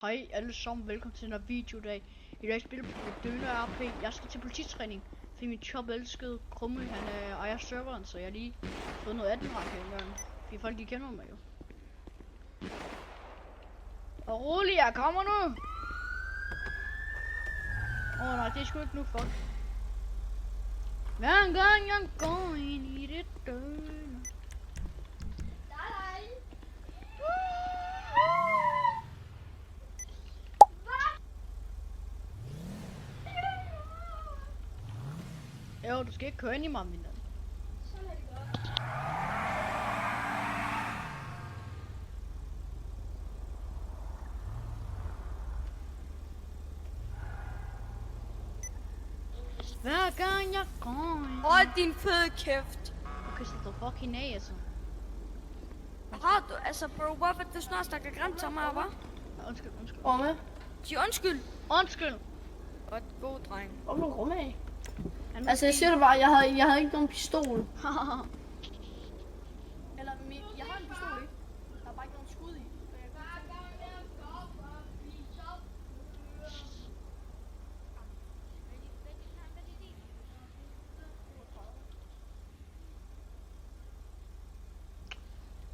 Hej alle sammen, velkommen til en video i dag. I dag spiller vi Døner RP. Jeg skal til polititræning, fordi min top elskede Krumme, han ejer serveren, så jeg har lige fået noget 18 rank her engang. Fordi folk de kender mig jo. Og rolig, jeg kommer nu! Nej, det er sgu ikke nu, fuck. Hver gang jeg går ind i det døgn. Jo, du skal ikke køre ind i mig, min ven. Sådan er det godt. Hver gang jeg går ind. Hold din fede kæft. Okay, så du fucking af, altså. Har du, altså bro, hvorfor du snart snakker grimt til mig, hva'? Undskyld. Rumme? Sig undskyld. Undskyld. Godt, god dreng. Hvor blev Rumme af? Han Altså jeg siger det bare, jeg havde ikke nogen pistol. Eller jeg har en pistol, ikke? Der er bare ikke nogen skud i.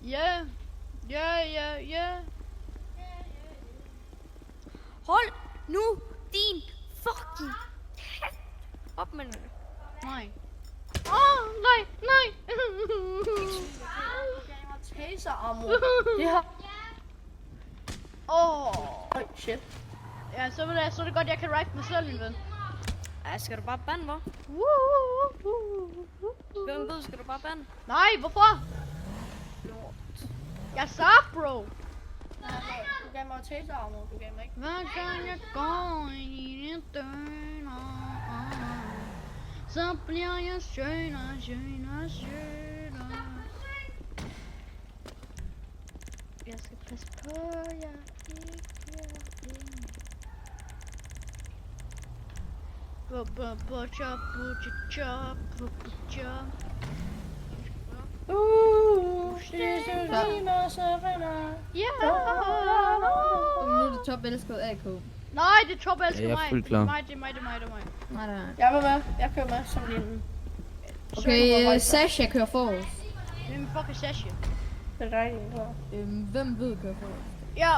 Ja. Hold nu din fucking kæft. Op med det. Nej. Nej. Du gav mig taser ammo. Det har... Øj, shit. Ja, så er det godt, jeg kan rifle mig selv, min ven. Ja, skal du bare bande, hva'? Hvem ved, skal du bare bande? Nej, hvorfor? Jeg sagde, bro. Du gav mig taser ammo, du gav mig ikke. Hver gang jeg går i en døgner, så bliver jeg skønner. Jeg skal passe på, jeg ikke bliver blind. Butcher. Ja. Nu er det top elsket AK. Nej, det er top elsker Ja, jeg er mig. fuldt klar. Det er mig. Nej. Jeg var med. Jeg kører med som din... Okay, Sasha kører forrest. Det er min fucking Sasha. Det er rigtigt, ja. Hvem ved kører forrest? Ja,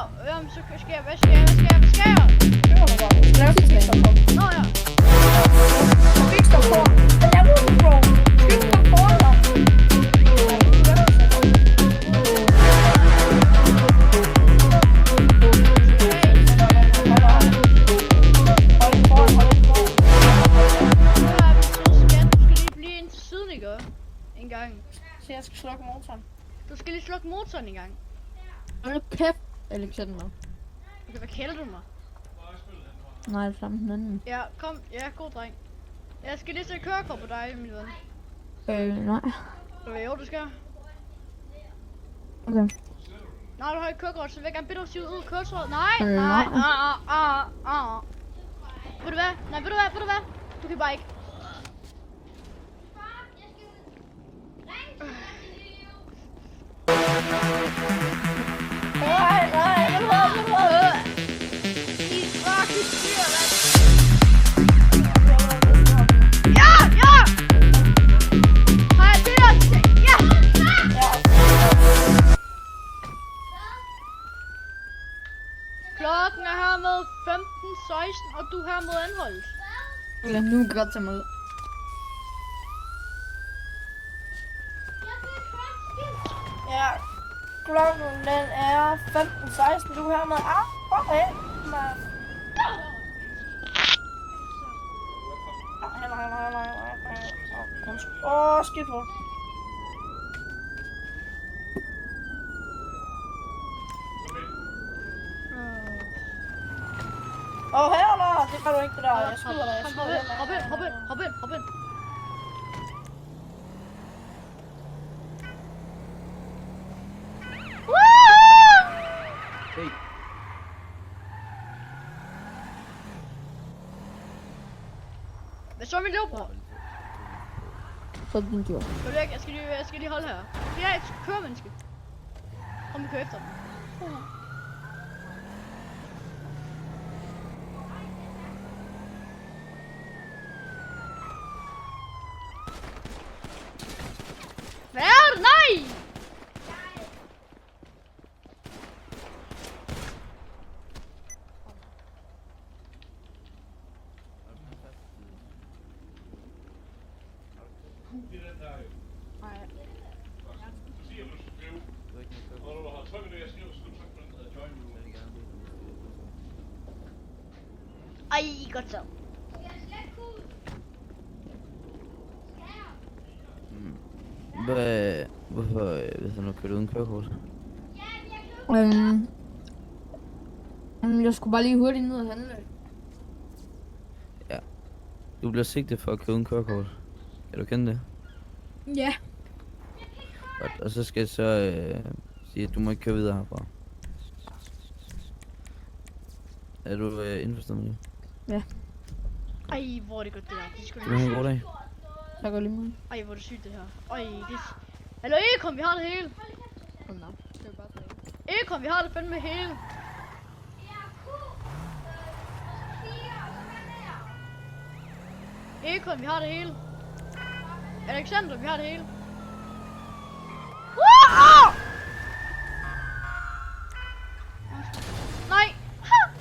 så skal jeg. Hvad skal jeg? Det var da bare. Lav til fikser på. Nå ja. Fikser på. Hvad laver du, bro? Fikser på, eller? En gang. Så jeg skal slukke motoren. Du skal lige slukke motoren en gang. Hold kæft, Alexander. Okay, hvad kalder du mig? Nej, det er sammen den anden. Ja, kom. Ja, god dreng. Jeg skal lige se kørekort på dig, min ven. Nej. Okay, jo, du skal. Okay. Nej, du har ikke kørekort, så vil jeg gerne bede dig at sige ud af køretøjet. Nej. Ved du hvad? Nej, ved du hvad? Du kan bare ikke. Klokken er hermed 15:16, og du er hermed anholdt. Okay, nu kan jeg godt tage mig ud. Ja, klokken den er 15:16. Du er her med... Okay, mand. Nej. Skidt på. Heller! Det kan du ikke, det der. Jeg skyder dig. Hop ind. Hey. Hvad så med lillebror? Så er det din tur. Jeg skal lige holde her. Jeg er et køremenneske. Kom, vi kører efter dem. Nej. Ej, godt så. Hvorfor hvis han nu kørt uden kørekort? Jeg skulle bare lige hurtigt ned og handle. Ja. Du bliver sigtet for at køre uden kørekort. Kan du kende det? Ja. Og så skal jeg så sige, at du må ikke køre videre herfra. Er du indforstået med det? Ja. Ej, hvor er det godt det her. Det skal Skal du have en god dag? Tak og lige måde. Ej, hvor er det sygt det her. Ej, det... Hallo, Ekom, vi har det hele. Kom nå. Det er bare sådan. Ekom, vi har det fandme hele. Ekom, vi har det hele. Alexander, vi har det hele. Wow! Nej! Ha!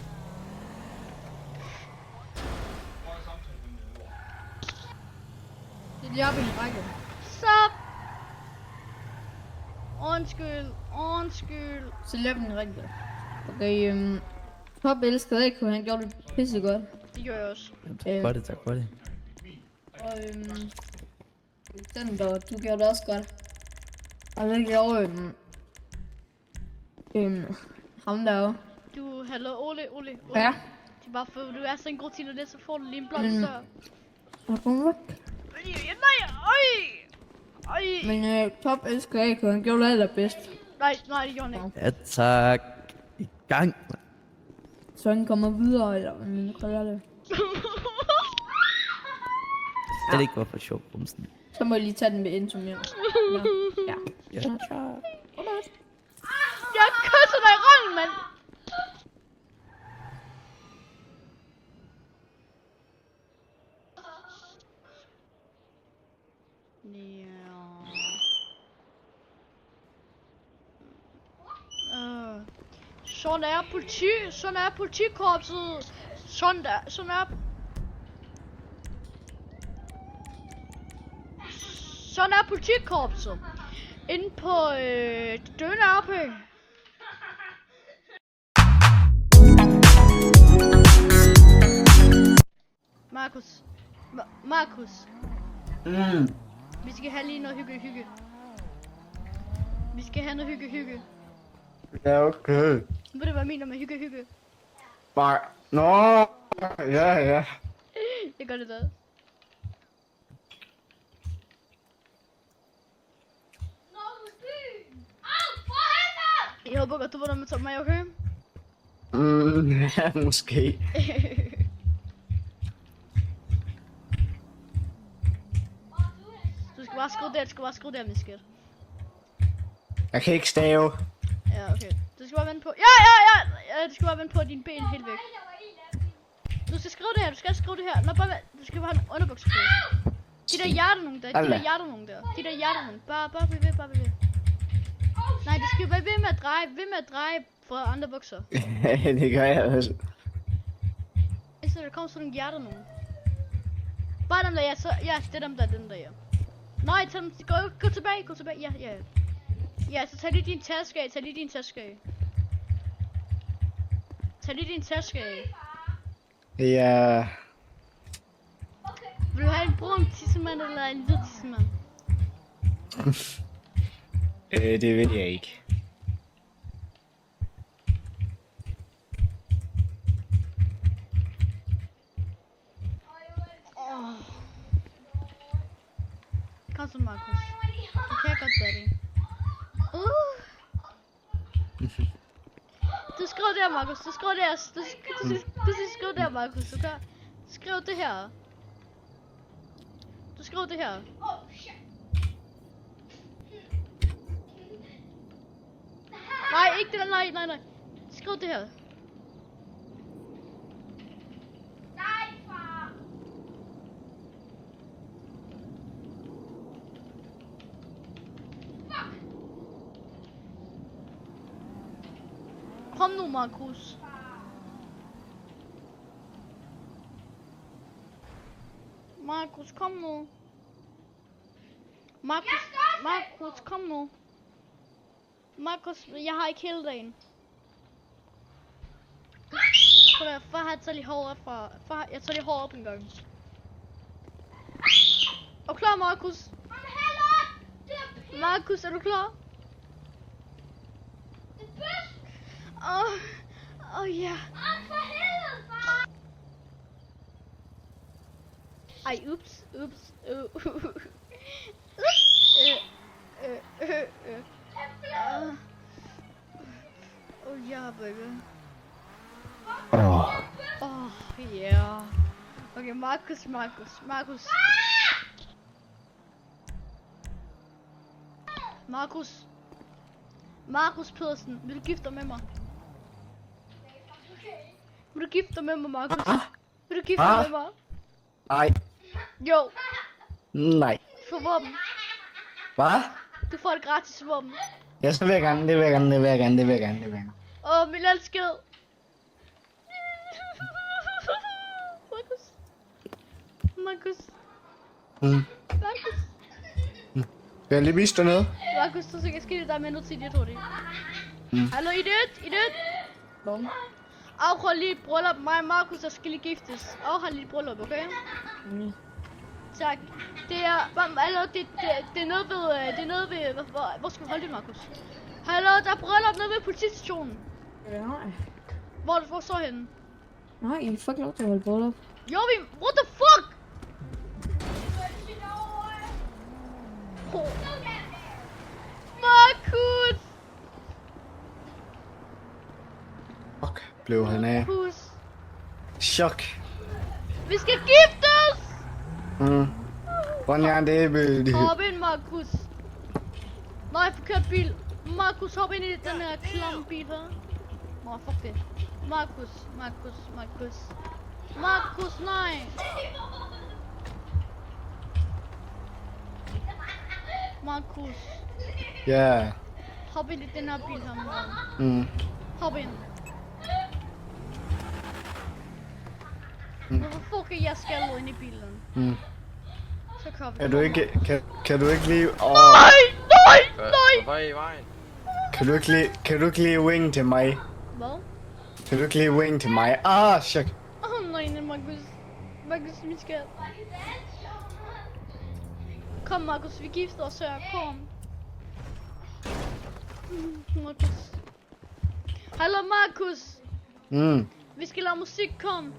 Det er lige oppe i en række. Stop! Undskyld. Så laver den rigtig. Okay, Top elskede AK, han gjorde det pissegodt. Det gør jeg også. Tak for det, tak for det. Og den der, du gjorde det også godt. Og så gjorde ham der jo. Du, hallo, Ole. Ja. Det er bare for, du er så en god til det, så får du lige en blomst så. Og kom væk. Nej, ej. Men Top elsker AK, han gjorde det allerbedst. Nej, det gjorde han ikke. Ja, tak. I gang. Så han kommer videre, eller hvordan kalder det. Det ikke var for sjov, Brumsen. Så må jeg lige tage den med Enzo mere. Ja. Ja. Jeg kysser dig i røven, mand. Sådan er politikorpset. Sådan er politikorpset. Inde på Dønne AP. Markus. Vi skal have lige noget hygge. Vi skal have noget hygge. Ja, okay. Ved du, hvad jeg mener med hygge? Bare... Nå! Ja. Jeg gør det da. Jeg håber godt, du var der med mig, okay? Ja, måske. Du skal bare skrive der, min skat. Jeg kan ikke stave. Ja, okay. Du skal bare vente på... Ja, du skal bare vente på din ben helt væk. Du skal skrive det her, Nå, bare vent. Du skal bare have en underbukser på. De der hjertenunger der, De der hjertenunger. Bare bliv ved. Nej, du skal bare ved med at dreje for andre bukser. Det gør jeg også. Så der kommer sådan nogle hjertenunger. Bare dem der, ja, det er dem der, ja. Nej, tag dem, gå tilbage, ja. Ja, så tag lige din taske af, Ja. Vil du have en brun tissemand eller en hvid tissemand? Det ved jeg ikke. Kom så, Markus. Du kan godt, daddy. Du skriver der, Markus. Du skriver der, Markus. Du kan skrive det her. Du skriver det her. Nej, ikke det der. Nej. Skriv det her. Nej, far. Kom nu, Markus. Markus, kom nu. Markus, kom nu. Markus, jeg har ikke hele dagen. Prøv at far har taget lige håret op fra... jeg tager lige håret op en gang. Er du klar, Markus? Markus, er du klar? Ja. Ej, ups. Ja, baby. Yeah. Okay, Markus. Markus Pedersen, vil du gifte dig med mig? Vil du gifte dig med mig, Markus? Vil du gifte dig med mig? Nej. Jo. Nej. For våben. Hvad? Du får et gratis våben. Ja, så vil jeg gerne, det vil jeg gerne. Min elskede. Markus. Skal jeg lige vise dig noget? Markus, så skal jeg skille dig med noget tid, jeg tror det. Hallo, Idet? Afhold lige et bryllup. Mig og Markus skal lige giftes. Afhold lige et bryllup, okay? Tak. Det er nede ved, hvor skal vi holde det, Markus? Hallo, der er bryllup nede ved politistationen. Nej. Hvor så henne? Nej, I får ikke lov til at holde bryllup. Jo, what the fuck? Markus! Fuck, blev han af. Markus! Chok. Vi skal giftes! Hvordan er det? Hop ind, Markus. Nej, forkert bil. Markus, hop ind i den her klamme bil her. Nå, fuck det. Markus, nej. Markus, Ja. hop ind i den her bil her, mor. Hop ind. Hvorfor fuck er jeg skal ind i bilen? Så kom vi. Kan du ikke lige... Nej! Hvad er i vejen? Kan du ikke lige wing til mig? Hvad? Kan du ikke lige wing til mig? Shit. Nej, Markus. Markus, min skat. Kom, Markus, vi gifter os her. Kom. Markus. Hallo, Markus. Vi skal lave musik, kom.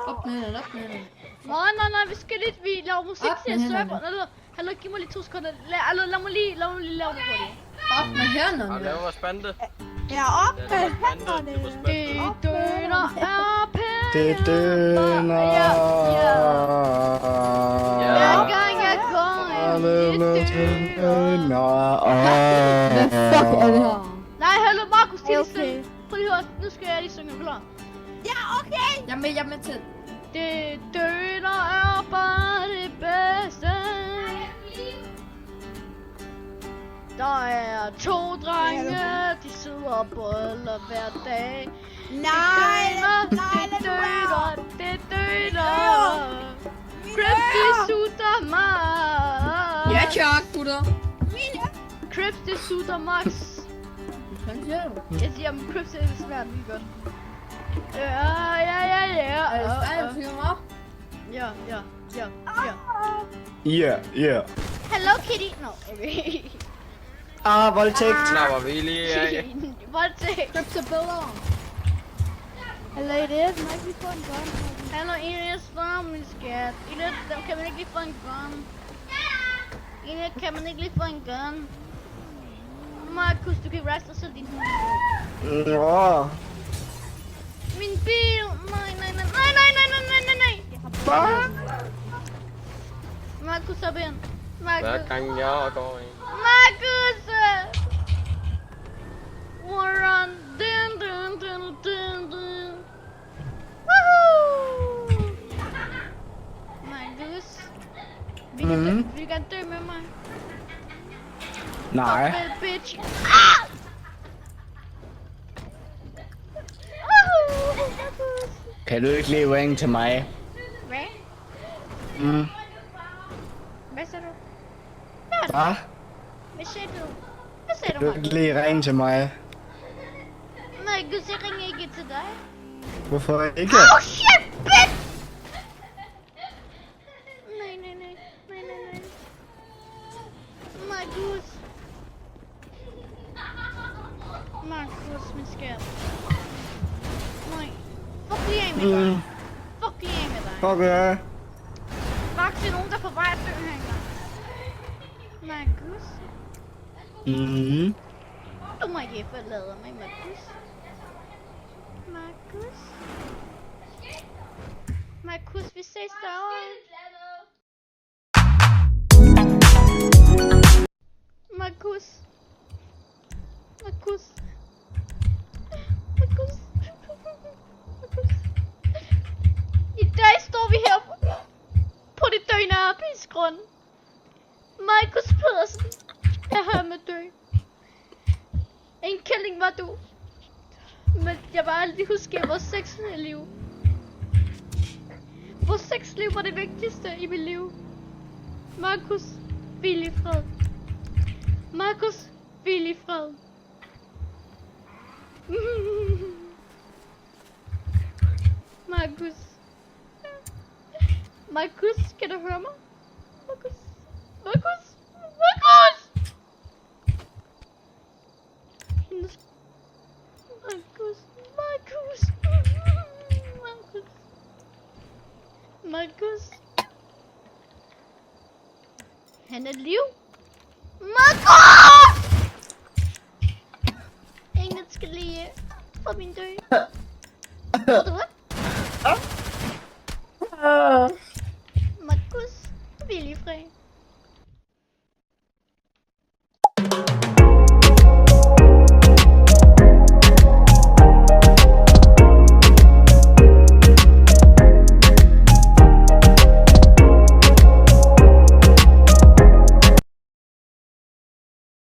Op med den. Nej, vi skal lidt, vi laver musik til serveren. Hallo, giv mig lige 2 sekunder. Lad mig lige lave det på det. Op med hænderne. Og laver spande. Ja, op med hænderne. Det døner er pænt. Det døner. Hver gang jeg går Det døner. Hvad fuck er det her? Nej, hallo, Markus, til lige synge. Prøv lige at høre, nu skal jeg lige synge, klar. Ja, okay. Jeg er med til. Det døner er bare det bedste. Der er 2 drenge, de sidder og boller hver dag. Det døner. Crips, de sutter mig. Ja, tjok, gutter. Crips, det sutter max. Hvad siger du? Jeg siger, at Crips er svært lige godt. Ja. Er det sejt, fyrer mig op? Ja. Ja. Hello, kitty. No, okay. Voldtægt. Knapper vi lige af. Voldtægt. Crips er bedre. Hallo, Idet. Må jeg ikke lige få en gun? Hallo, Ines, for min skat. Ines, kan man ikke lige få en gun? Ines, kan man ikke lige få en gun? Markus, du kan rejse dig selv, din hund. Nå. Min bil! Nej. Markus, hop ind. Hver gang jeg går ind. Markus! Run! Woohoo! Markus, vi kan dø med mig. Nej. Bitch. Kan du ikke lige ringe til mig? Hvad? Hvad? Hvad sagde du? Hvad sagde du, Du Markus? kan lige ringe til mig. Markus, jeg ringer ikke til dig. Hvorfor ikke? Oh shit, bitch! Nej, nej, nej. Nej, nej, nej. Markus. Markus, min skat. Nej. Fuck lige af med dig. Fuck lige af med dig. Fuck ja. Max, det er nogen, der er på vej at dø her engang. Markus. Mhm. Du må ikke forlade mig, Markus. Markus. Markus, vi ses derovre. Markus. Markus. Markus. Markus. I dag står vi her på det døende arbejdsgrund. Markus Pedersen. Jeg har med dø. En kælling var du. Men jeg vil aldrig huske vores sexliv. Vores sexliv var det vigtigste i mit liv. Markus, hvil i fred. Markus, hvil i fred. Markus. Markus, kan du høre mig? Markus. Markus. Markus! Markus. Markus. Markus. Markus. Han er liv. Markus! Ingen skal lige for min død. Ved du hvad?